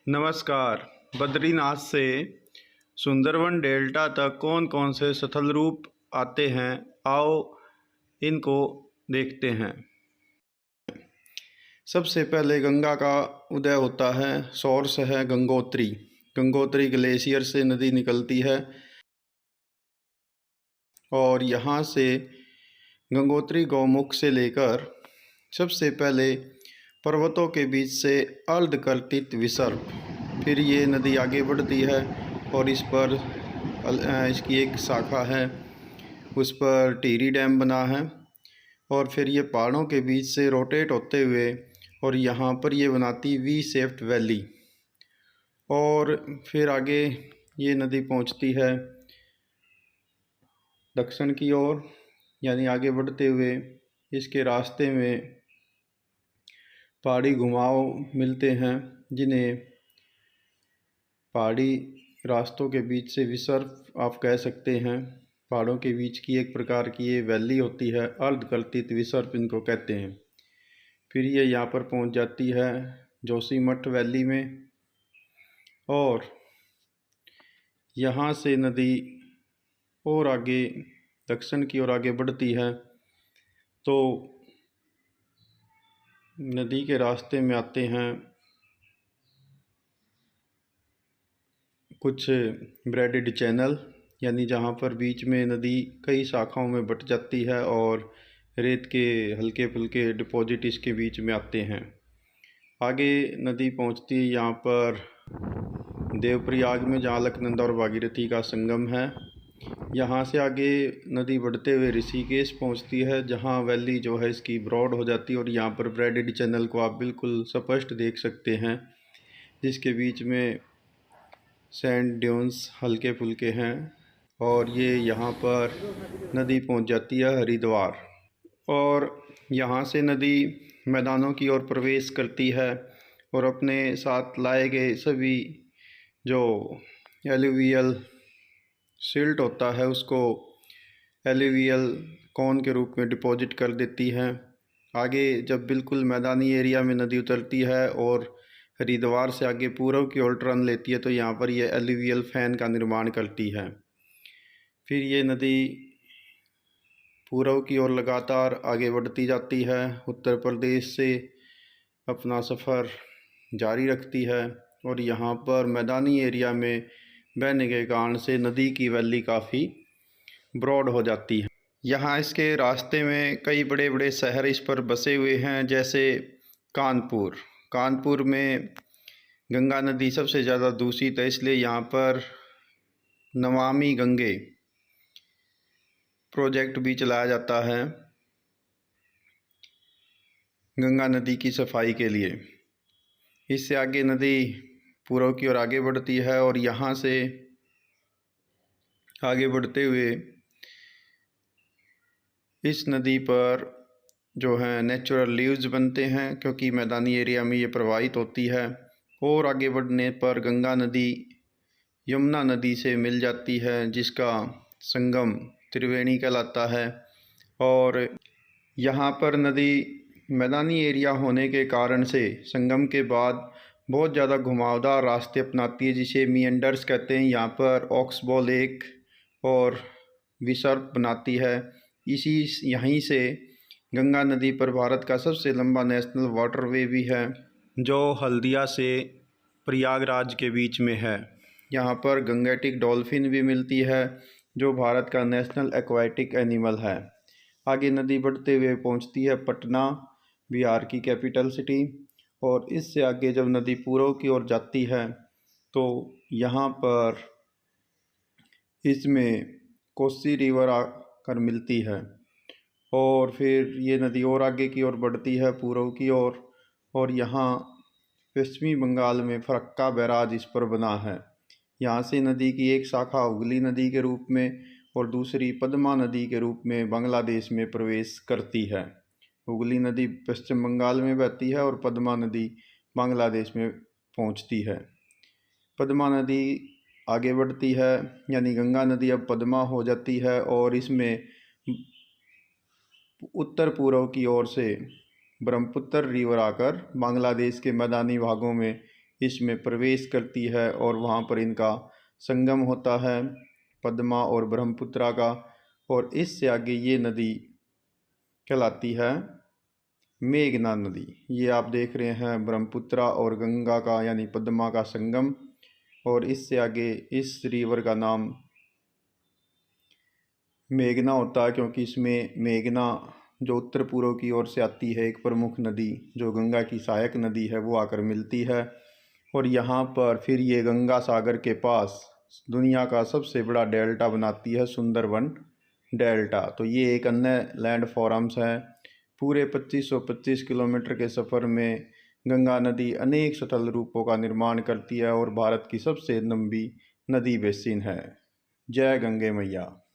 नमस्कार। बद्रीनाथ से सुंदरवन डेल्टा तक कौन कौन से स्थल रूप आते हैं, आओ इनको देखते हैं। सबसे पहले गंगा का उदय होता है। सोर्स है गंगोत्री। गंगोत्री ग्लेशियर से नदी निकलती है और यहाँ से गंगोत्री गौमुख से लेकर सबसे पहले पर्वतों के बीच से अर्धकर्तित विसर्प, फिर ये नदी आगे बढ़ती है और इस पर इसकी एक शाखा है, उस पर टिहरी डैम बना है और फिर ये पहाड़ों के बीच से रोटेट होते हुए और यहाँ पर ये बनाती वी शेप्ड वैली और फिर आगे ये नदी पहुँचती है दक्षिण की ओर, यानी आगे बढ़ते हुए इसके रास्ते में पहाड़ी घुमाव मिलते हैं, जिन्हें पहाड़ी रास्तों के बीच से विसर्प आप कह सकते हैं। पहाड़ों के बीच की एक प्रकार की ये वैली होती है, अर्धकर्तित विसर्प इनको कहते हैं। फिर ये यहाँ पर पहुँच जाती है जोशीमठ वैली में और यहाँ से नदी और आगे दक्षिण की ओर आगे बढ़ती है तो नदी के रास्ते में आते हैं कुछ ब्रेडेड चैनल, यानी जहाँ पर बीच में नदी कई शाखाओं में बट जाती है और रेत के हल्के फुल्के डिपॉजिट इसके बीच में आते हैं। आगे नदी पहुँचती है यहाँ पर देवप्रयाग में, जहाँ अलकनंदा और भागीरथी का संगम है। यहाँ से आगे नदी बढ़ते हुए ऋषिकेश पहुँचती है, जहाँ वैली जो है इसकी ब्रॉड हो जाती है और यहाँ पर ब्रेडेड चैनल को आप बिल्कुल स्पष्ट देख सकते हैं, जिसके बीच में सैंड ड्यून्स हल्के फुल्के हैं और ये यहाँ पर नदी पहुँच जाती है हरिद्वार और यहाँ से नदी मैदानों की ओर प्रवेश करती है और अपने साथ लाए गए सभी जो एलुवियल सिल्ट होता है उसको एलुवियल कॉन के रूप में डिपॉजिट कर देती है। आगे जब बिल्कुल मैदानी एरिया में नदी उतरती है और हरिद्वार से आगे पूर्व की ओर टर्न लेती है तो यहाँ पर ये एलुवियल फैन का निर्माण करती है। फिर ये नदी पूर्व की ओर लगातार आगे बढ़ती जाती है, उत्तर प्रदेश से अपना सफ़र जारी रखती है और यहाँ पर मैदानी एरिया में बहने के कारण से नदी की वैली काफ़ी ब्रॉड हो जाती है। यहाँ इसके रास्ते में कई बड़े बड़े शहर इस पर बसे हुए हैं, जैसे कानपुर में गंगा नदी सबसे ज़्यादा दूषित है, इसलिए यहाँ पर नमामि गंगे प्रोजेक्ट भी चलाया जाता है गंगा नदी की सफाई के लिए। इससे आगे नदी पूर्व की ओर आगे बढ़ती है और यहाँ से आगे बढ़ते हुए इस नदी पर जो है नेचुरल लीव्स बनते हैं, क्योंकि मैदानी एरिया में ये प्रवाहित होती है और आगे बढ़ने पर गंगा नदी यमुना नदी से मिल जाती है, जिसका संगम त्रिवेणी कहलाता है। और यहाँ पर नदी मैदानी एरिया होने के कारण से संगम के बाद बहुत ज़्यादा घुमावदार रास्ते अपनाती है, जिसे मिएंडर्स कहते हैं। यहाँ पर ऑक्सबो लेक और विसर्प बनाती है। यहीं से गंगा नदी पर भारत का सबसे लंबा नेशनल वाटरवे भी है, जो हल्दिया से प्रयागराज के बीच में है। यहाँ पर गंगेटिक डॉल्फिन भी मिलती है, जो भारत का नेशनल एक्वाटिक एनिमल है। आगे नदी बढ़ते हुए पहुँचती है पटना, बिहार की कैपिटल सिटी, और इससे आगे जब नदी पूर्व की ओर जाती है तो यहाँ पर इसमें कोसी रिवर आकर मिलती है और फिर ये नदी और आगे की ओर बढ़ती है पूर्व की ओर और यहाँ पश्चिमी बंगाल में फरक्का बैराज इस पर बना है। यहाँ से नदी की एक शाखा हुगली नदी के रूप में और दूसरी पद्मा नदी के रूप में बांग्लादेश में प्रवेश करती है। हुगली नदी पश्चिम बंगाल में बहती है और पद्मा नदी बांग्लादेश में पहुँचती है। पद्मा नदी आगे बढ़ती है, यानी गंगा नदी अब पद्मा हो जाती है और इसमें उत्तर पूर्व की ओर से ब्रह्मपुत्र रिवर आकर बांग्लादेश के मैदानी भागों में इसमें प्रवेश करती है और वहाँ पर इनका संगम होता है पद्मा और ब्रह्मपुत्रा का। और इससे आगे ये नदी कहलाती है मेघना नदी। ये आप देख रहे हैं ब्रह्मपुत्रा और गंगा का यानी पद्मा का संगम। और इससे आगे इस रिवर का नाम मेघना होता है, क्योंकि इसमें मेघना जो उत्तर पूर्व की ओर से आती है, एक प्रमुख नदी जो गंगा की सहायक नदी है, वो आकर मिलती है। और यहाँ पर फिर ये गंगा सागर के पास दुनिया का सबसे बड़ा डेल्टा बनाती है, सुंदरबन डेल्टा। तो ये एक अन्य लैंड फॉरम्स है। पूरे 2525 किलोमीटर के सफ़र में गंगा नदी अनेक सतल रूपों का निर्माण करती है और भारत की सबसे लंबी नदी बेसिन है। जय गंगे मैया।